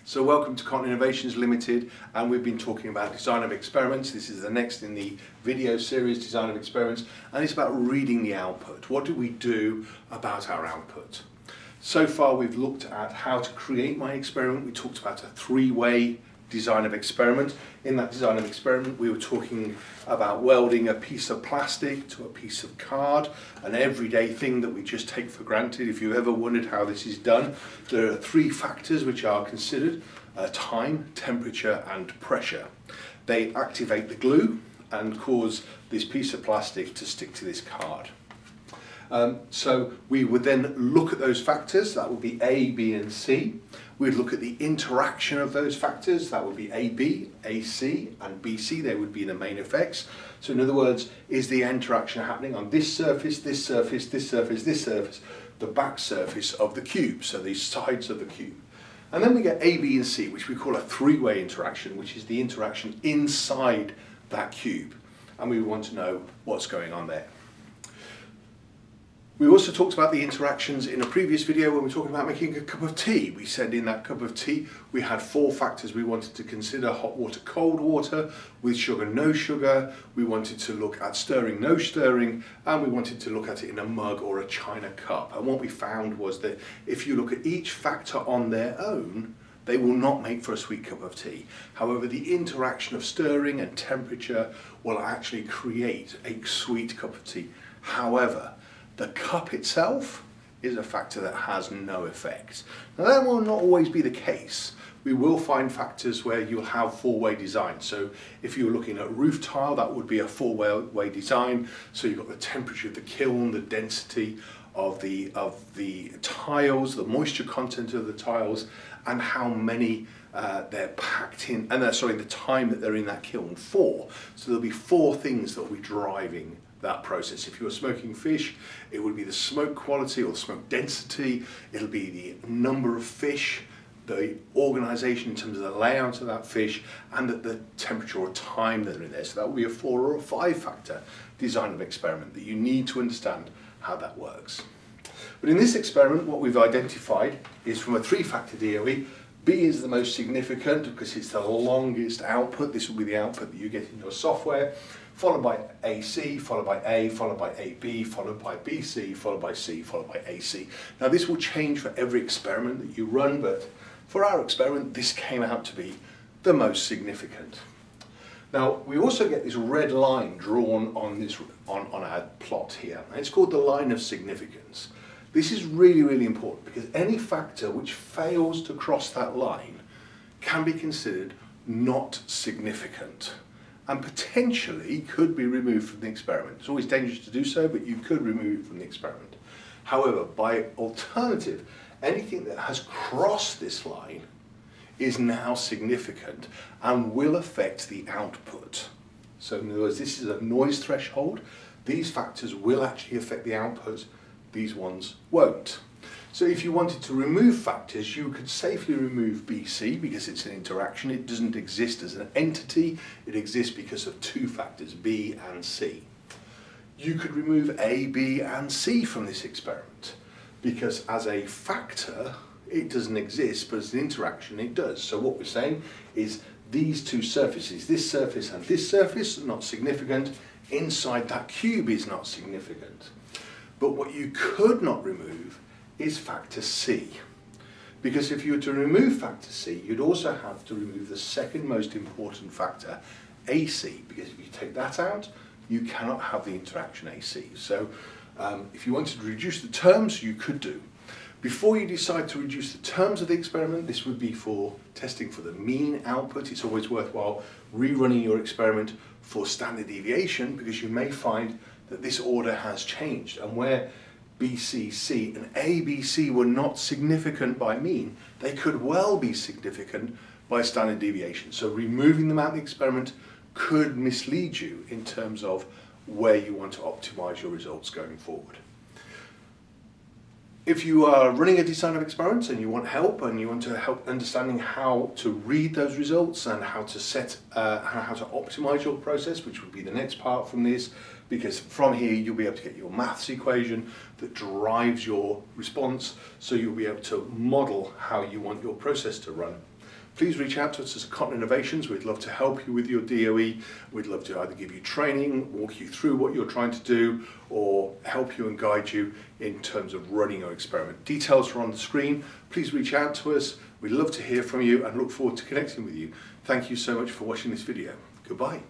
So welcome to Continent Innovations Limited, and we've been talking about design of experiments. This is the next in the video series, design of experiments, and it's about reading the output. What do we do about our output? So far we've looked at how to create my experiment. We talked about a three-way design of experiment. In that design of experiment we were talking about welding a piece of plastic to a piece of card, an everyday thing that we just take for granted. If you've ever wondered how this is done, there are three factors which are considered: time, temperature and pressure. They activate the glue and cause this piece of plastic to stick to this card. So we would then look at those factors. That would be A, B and C. We'd look at the interaction of those factors. That would be AB, AC and BC. They would be the main effects. So in other words, is the interaction happening on this surface, this surface, this surface, this surface, the back surface of the cube, so these sides of the cube. And then we get A, B and C, which we call a three-way interaction, which is the interaction inside that cube. And we want to know what's going on there. We also talked about the interactions in a previous video when we were talking about making a cup of tea. We said in that cup of tea we had four factors we wanted to consider: hot water, cold water, with sugar, no sugar. We wanted to look at stirring, no stirring, and we wanted to look at it in a mug or a china cup. And what we found was that if you look at each factor on their own, they will not make for a sweet cup of tea. However, the interaction of stirring and temperature will actually create a sweet cup of tea. However, the cup itself is a factor that has no effect. Now that will not always be the case. We will find factors where you'll have four-way design. So if you're looking at roof tile, that would be a four-way design. So you've got the temperature of the kiln, the density of the tiles, the moisture content of the tiles, and how many they're packed in, and the time that they're in that kiln for. So there'll be four things that will be driving that process. If you were smoking fish, it would be the smoke quality or the smoke density. It'll be the number of fish, the organisation in terms of the layout of that fish, and the temperature or time that are in there. So that will be a 4 or a 5 factor design of experiment that you need to understand how that works. But in this experiment, what we've identified is from a 3-factor DoE. B is the most significant because it's the longest output. This will be the output that you get in your software, followed by AC, followed by A, followed by AB, followed by BC, followed by C, followed by AC. Now this will change for every experiment that you run, but for our experiment this came out to be the most significant. Now we also get this red line drawn on our plot here, and it's called the line of significance. This is really, really important because any factor which fails to cross that line can be considered not significant and potentially could be removed from the experiment. It's always dangerous to do so, but you could remove it from the experiment. However, by alternative, anything that has crossed this line is now significant and will affect the output. So in other words, this is a noise threshold. These factors will actually affect the output. These ones won't. So if you wanted to remove factors, you could safely remove BC because it's an interaction. It doesn't exist as an entity. It exists because of two factors, B and C. You could remove A, B and C from this experiment because as a factor, it doesn't exist, but as an interaction, it does. So what we're saying is these two surfaces, this surface and this surface, are not significant. Inside that cube is not significant. But what you could not remove is factor C. Because if you were to remove factor C, you'd also have to remove the second most important factor, AC, because if you take that out, you cannot have the interaction AC. So if you wanted to reduce the terms, you could do. Before you decide to reduce the terms of the experiment, this would be for testing for the mean output. It's always worthwhile rerunning your experiment for standard deviation because you may find that this order has changed, and where B, C, C and A, B, C were not significant by mean, they could well be significant by standard deviation. So removing them out of the experiment could mislead you in terms of where you want to optimize your results going forward. If you are running a design of experiments and you want help and you want to help understanding how to read those results and how to how to optimize your process, which would be the next part from this, because from here you'll be able to get your maths equation that drives your response, so you'll be able to model how you want your process to run. please reach out to us as Cotton Innovations. We'd love to help you with your DoE. We'd love to either give you training, walk you through what you're trying to do, or help you and guide you in terms of running your experiment. Details are on the screen. Please reach out to us. We'd love to hear from you and look forward to connecting with you. Thank you so much for watching this video. Goodbye.